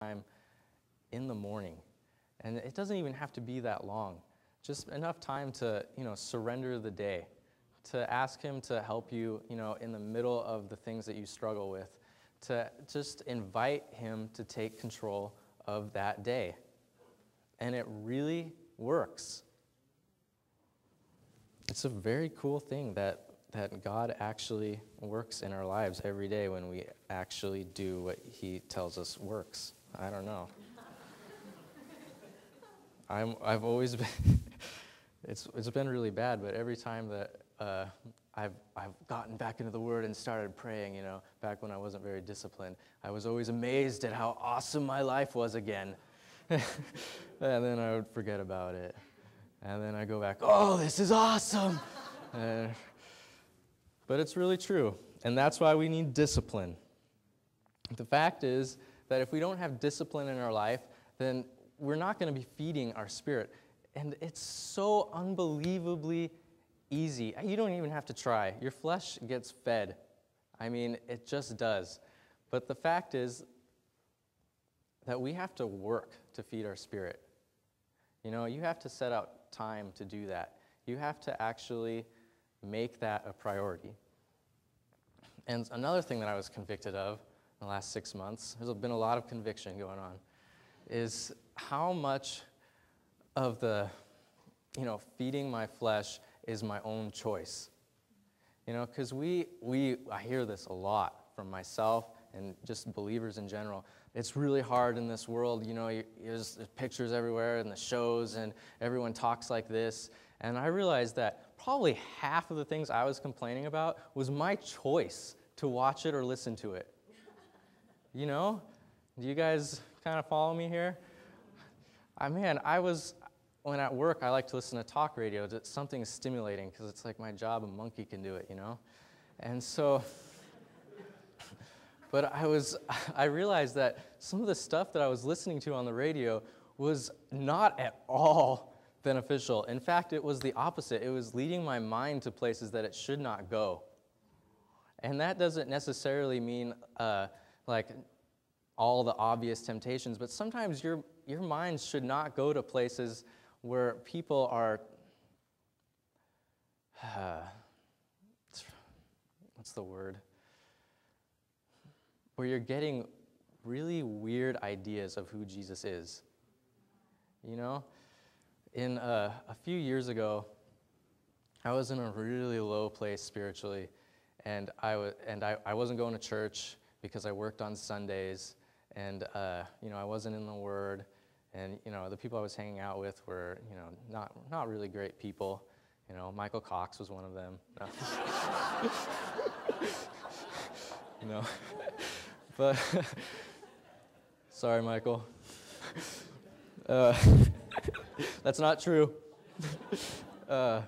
time in the morning. And it doesn't even have to be that long. Just enough time to, surrender the day, to ask him to help you, in the middle of the things that you struggle with, to just invite him to take control of that day. And it really works. It's a very cool thing that God actually works in our lives every day when we actually do what he tells us works. I don't know. I've always been, it's been really bad, but every time that I've gotten back into the Word and started praying, back when I wasn't very disciplined, I was always amazed at how awesome my life was again. And then I would forget about it. And then I go back, oh, this is awesome. But it's really true, and that's why we need discipline. The fact is that if we don't have discipline in our life, then we're not going to be feeding our spirit. And it's so unbelievably easy. You don't even have to try. Your flesh gets fed. I mean, it just does. But the fact is that we have to work to feed our spirit. You have to set out time to do that. You have to actually make that a priority. And another thing that I was convicted of in the last 6 months, there's been a lot of conviction going on, is how much of the, feeding my flesh is my own choice. Because I hear this a lot from myself and just believers in general. It's really hard in this world, there's pictures everywhere and the shows and everyone talks like this. And I realized that probably half of the things I was complaining about was my choice to watch it or listen to it. Do you guys kind of follow me here? When at work, I like to listen to talk radio. It's something stimulating because it's like my job, a monkey can do it, And so, but I realized that some of the stuff that I was listening to on the radio was not at all beneficial. In fact, it was the opposite. It was leading my mind to places that it should not go. And that doesn't necessarily mean like all the obvious temptations, but sometimes your mind should not go to places where people are, what's the word? Where you're getting really weird ideas of who Jesus is. In a few years ago, I was in a really low place spiritually, and I wasn't going to church because I worked on Sundays, and I wasn't in the Word, and the people I was hanging out with were not really great people. Michael Cox was one of them. No. But sorry, Michael. That's not true. But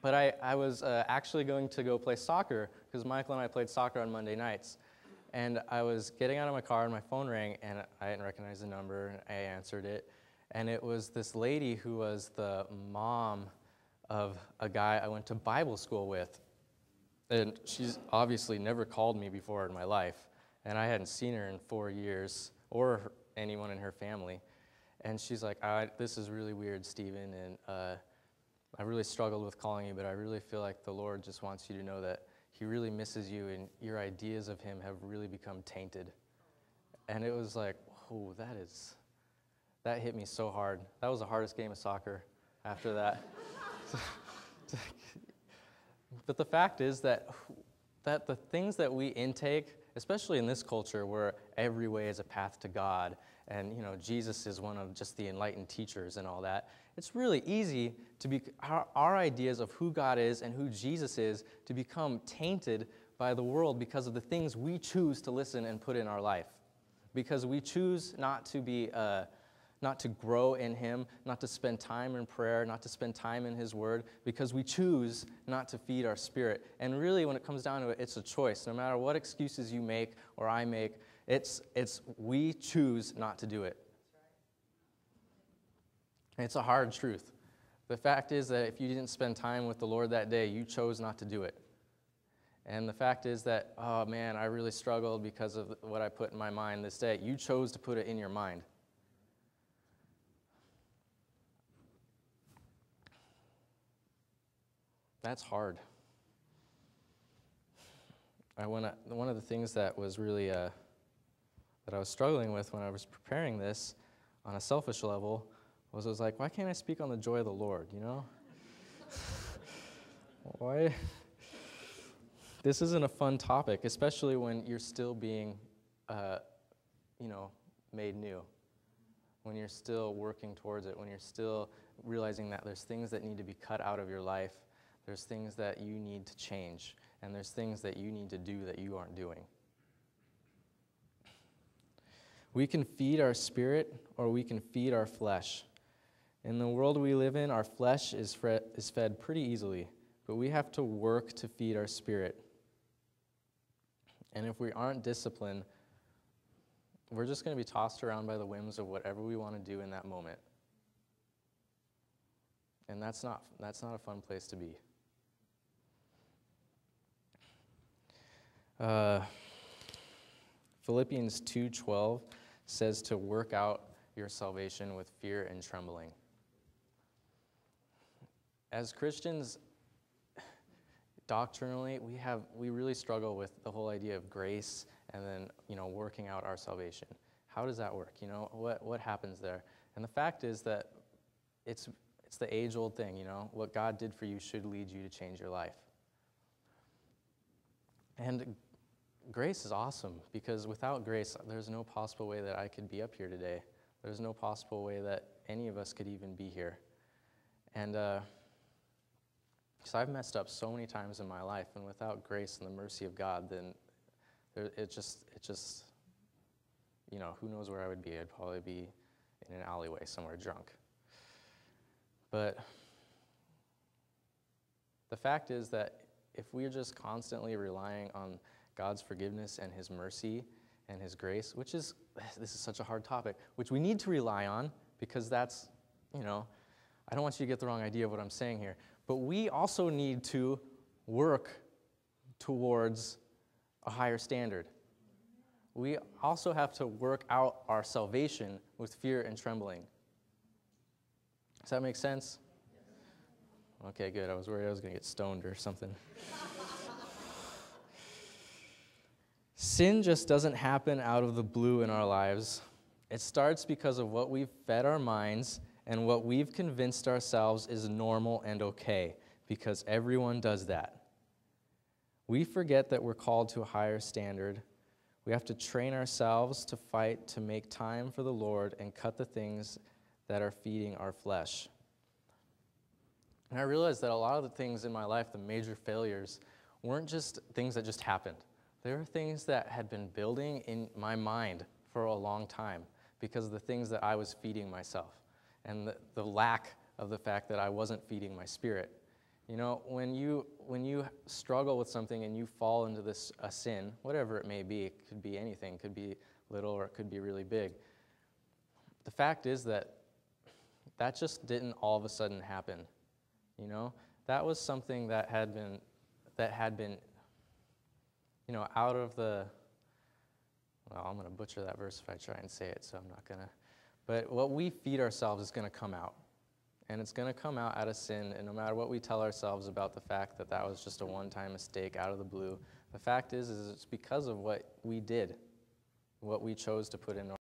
I was actually going to go play soccer because Michael and I played soccer on Monday nights. And I was getting out of my car and my phone rang and I didn't recognize the number and I answered it. And it was this lady who was the mom of a guy I went to Bible school with. And she's obviously never called me before in my life. And I hadn't seen her in 4 years or anyone in her family. And she's like, this is really weird, Stephen, and I really struggled with calling you, but I really feel like the Lord just wants you to know that he really misses you and your ideas of him have really become tainted. And it was like, oh, that hit me so hard. That was the hardest game of soccer after that. But the fact is that the things that we intake, especially in this culture where every way is a path to God, and Jesus is one of just the enlightened teachers and all that, it's really easy to be our ideas of who God is and who Jesus is to become tainted by the world because of the things we choose to listen and put in our life. Because we choose not to grow in him, not to spend time in prayer, not to spend time in his word, because we choose not to feed our spirit. And really, when it comes down to it, it's a choice. No matter what excuses you make or I make, we choose not to do it. And it's a hard truth. The fact is that if you didn't spend time with the Lord that day, you chose not to do it. And the fact is that, oh man, I really struggled because of what I put in my mind this day. You chose to put it in your mind. That's hard. One of the things that was really, that I was struggling with when I was preparing this on a selfish level was I was like, why can't I speak on the joy of the Lord, you know? Why? This isn't a fun topic, especially when you're still being, made new. When you're still working towards it, when you're still realizing that there's things that need to be cut out of your life, there's things that you need to change, and there's things that you need to do that you aren't doing. We can feed our spirit or we can feed our flesh. In the world we live in, our flesh is fed pretty easily, but we have to work to feed our spirit. And if we aren't disciplined, we're just going to be tossed around by the whims of whatever we want to do in that moment. And that's not a fun place to be. Philippians 2:12 says to work out your salvation with fear and trembling. As Christians, doctrinally, we really struggle with the whole idea of grace and then, working out our salvation. How does that work? What happens there? And the fact is that it's the age-old thing, what God did for you should lead you to change your life. And grace is awesome, because without grace, there's no possible way that I could be up here today. There's no possible way that any of us could even be here. And because I've messed up so many times in my life, and without grace and the mercy of God, then it just, who knows where I would be? I'd probably be in an alleyway somewhere drunk. But the fact is that if we're just constantly relying on God's forgiveness and His mercy and His grace, this is such a hard topic, which we need to rely on, because that's, I don't want you to get the wrong idea of what I'm saying here, but we also need to work towards a higher standard. We also have to work out our salvation with fear and trembling. Does that make sense? Okay, good. I was worried I was going to get stoned or something. Sin just doesn't happen out of the blue in our lives. It starts because of what we've fed our minds and what we've convinced ourselves is normal and okay, because everyone does that. We forget that we're called to a higher standard. We have to train ourselves to fight to make time for the Lord and cut the things that are feeding our flesh. And I realized that a lot of the things in my life, the major failures, weren't just things that just happened. They were things that had been building in my mind for a long time because of the things that I was feeding myself and the lack of the fact that I wasn't feeding my spirit. When you struggle with something and you fall into a sin, whatever it may be, it could be anything, it could be little or it could be really big. The fact is that just didn't all of a sudden happen. That was something that had been out of the, well, I'm going to butcher that verse if I try and say it, so I'm not going to. But what we feed ourselves is going to come out. And it's going to come out of sin, and no matter what we tell ourselves about the fact that that was just a one-time mistake out of the blue, the fact is it's because of what we did, what we chose to put in our